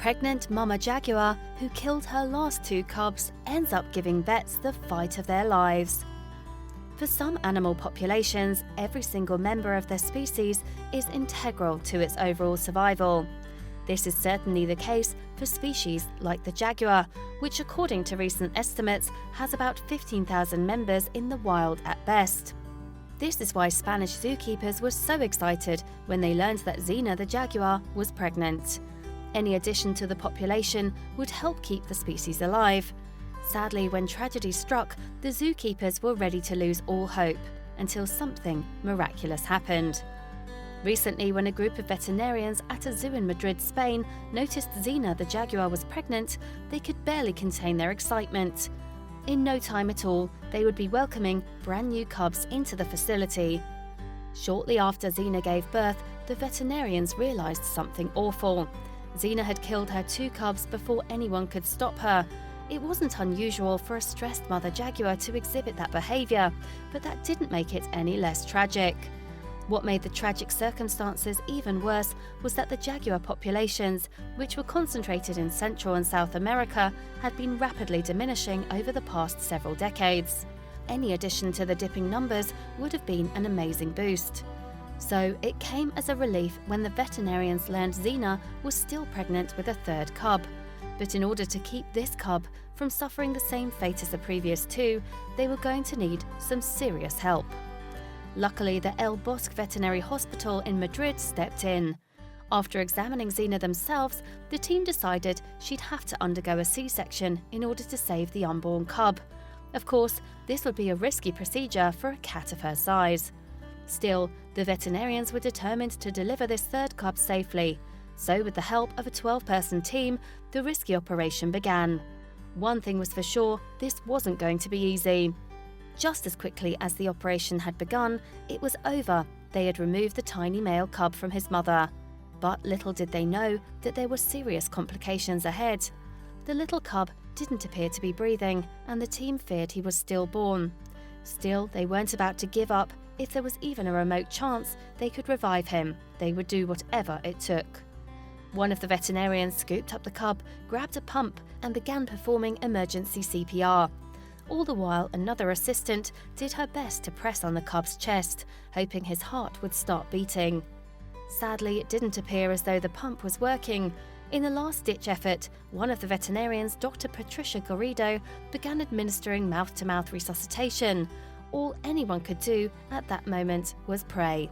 pregnant mama jaguar who killed her last 2 cubs ends up giving vets the fight of their lives. For some animal populations, every single member of their species is integral to its overall survival. This is certainly the case for species like the jaguar, which according to recent estimates has about 15,000 members in the wild at best. This is why Spanish zookeepers were so excited when they learned that Xena the jaguar was pregnant. Any addition to the population would help keep the species alive. Sadly, when tragedy struck, the zookeepers were ready to lose all hope until something miraculous happened. Recently, when a group of veterinarians at a zoo in Madrid, Spain, noticed Xena the jaguar was pregnant, they could barely contain their excitement. In no time at all, they would be welcoming brand new cubs into the facility. Shortly after Xena gave birth, the veterinarians realised something awful. Xena had killed her 2 cubs before anyone could stop her. It wasn't unusual for a stressed mother jaguar to exhibit that behaviour, but that didn't make it any less tragic. What made the tragic circumstances even worse was that the jaguar populations, which were concentrated in Central and South America, had been rapidly diminishing over the past several decades. Any addition to the dipping numbers would have been an amazing boost. So it came as a relief when the veterinarians learned Xena was still pregnant with a 3rd cub. But in order to keep this cub from suffering the same fate as the previous 2, they were going to need some serious help. Luckily, the El Bosque Veterinary Hospital in Madrid stepped in. After examining Xena themselves, the team decided she'd have to undergo a C-section in order to save the unborn cub. Of course, this would be a risky procedure for a cat of her size. Still, the veterinarians were determined to deliver this 3rd cub safely. So with the help of a 12-person team, the risky operation began. One thing was for sure, this wasn't going to be easy. Just as quickly as the operation had begun, it was over. They had removed the tiny male cub from his mother. But little did they know that there were serious complications ahead. The little cub didn't appear to be breathing, and the team feared he was stillborn. Still, they weren't about to give up. If there was even a remote chance they could revive him, they would do whatever it took. One of the veterinarians scooped up the cub, grabbed a pump, and began performing emergency CPR. All the while, another assistant did her best to press on the cub's chest, hoping his heart would start beating. Sadly, it didn't appear as though the pump was working. In a last-ditch effort, one of the veterinarians, Dr. Patricia Garrido, began administering mouth-to-mouth resuscitation. All anyone could do at that moment was pray.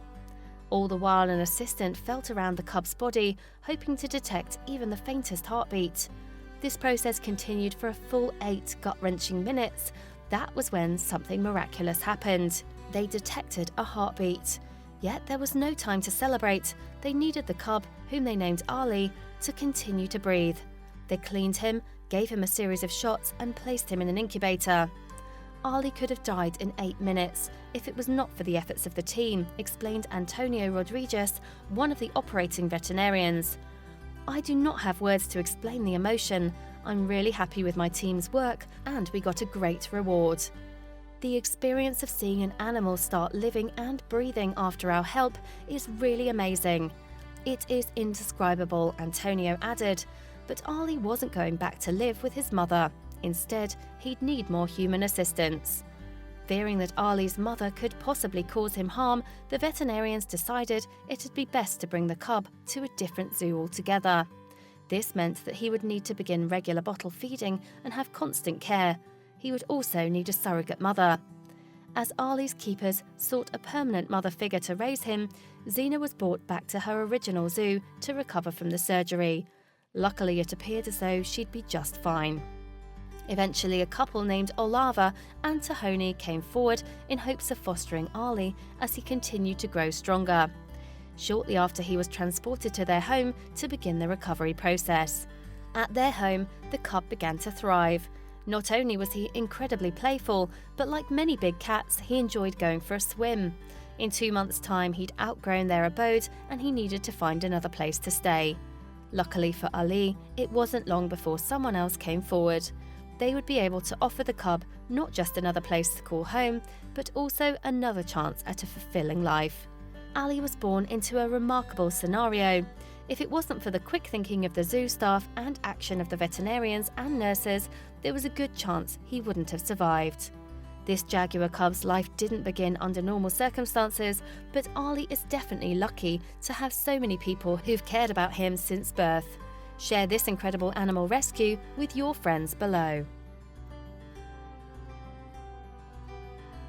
All the while, an assistant felt around the cub's body, hoping to detect even the faintest heartbeat. This process continued for a full 8 gut-wrenching minutes. That was when something miraculous happened. They detected a heartbeat. Yet there was no time to celebrate. They needed the cub, whom they named Ali, to continue to breathe. They cleaned him, gave him a series of shots, and placed him in an incubator. Ali could have died in 8 minutes if it was not for the efforts of the team, explained Antonio Rodriguez, one of the operating veterinarians. I do not have words to explain the emotion. I'm really happy with my team's work, and we got a great reward. The experience of seeing an animal start living and breathing after our help is really amazing. It is indescribable, Antonio added, but Ali wasn't going back to live with his mother. Instead, he'd need more human assistance. Fearing that Ali's mother could possibly cause him harm, the veterinarians decided it'd be best to bring the cub to a different zoo altogether. This meant that he would need to begin regular bottle feeding and have constant care. He would also need a surrogate mother. As Ali's keepers sought a permanent mother figure to raise him, Xena was brought back to her original zoo to recover from the surgery. Luckily, it appeared as though she'd be just fine. Eventually, a couple named Olava and Tahoni came forward in hopes of fostering Ali as he continued to grow stronger. Shortly after, he was transported to their home to begin the recovery process. At their home, the cub began to thrive. Not only was he incredibly playful, but like many big cats, he enjoyed going for a swim. In 2 months' time, he'd outgrown their abode and he needed to find another place to stay. Luckily for Ali, it wasn't long before someone else came forward. They would be able to offer the cub not just another place to call home, but also another chance at a fulfilling life. Ali was born into a remarkable scenario. If it wasn't for the quick thinking of the zoo staff and action of the veterinarians and nurses, there was a good chance he wouldn't have survived. This jaguar cub's life didn't begin under normal circumstances, but Ali is definitely lucky to have so many people who've cared about him since birth. Share this incredible animal rescue with your friends below.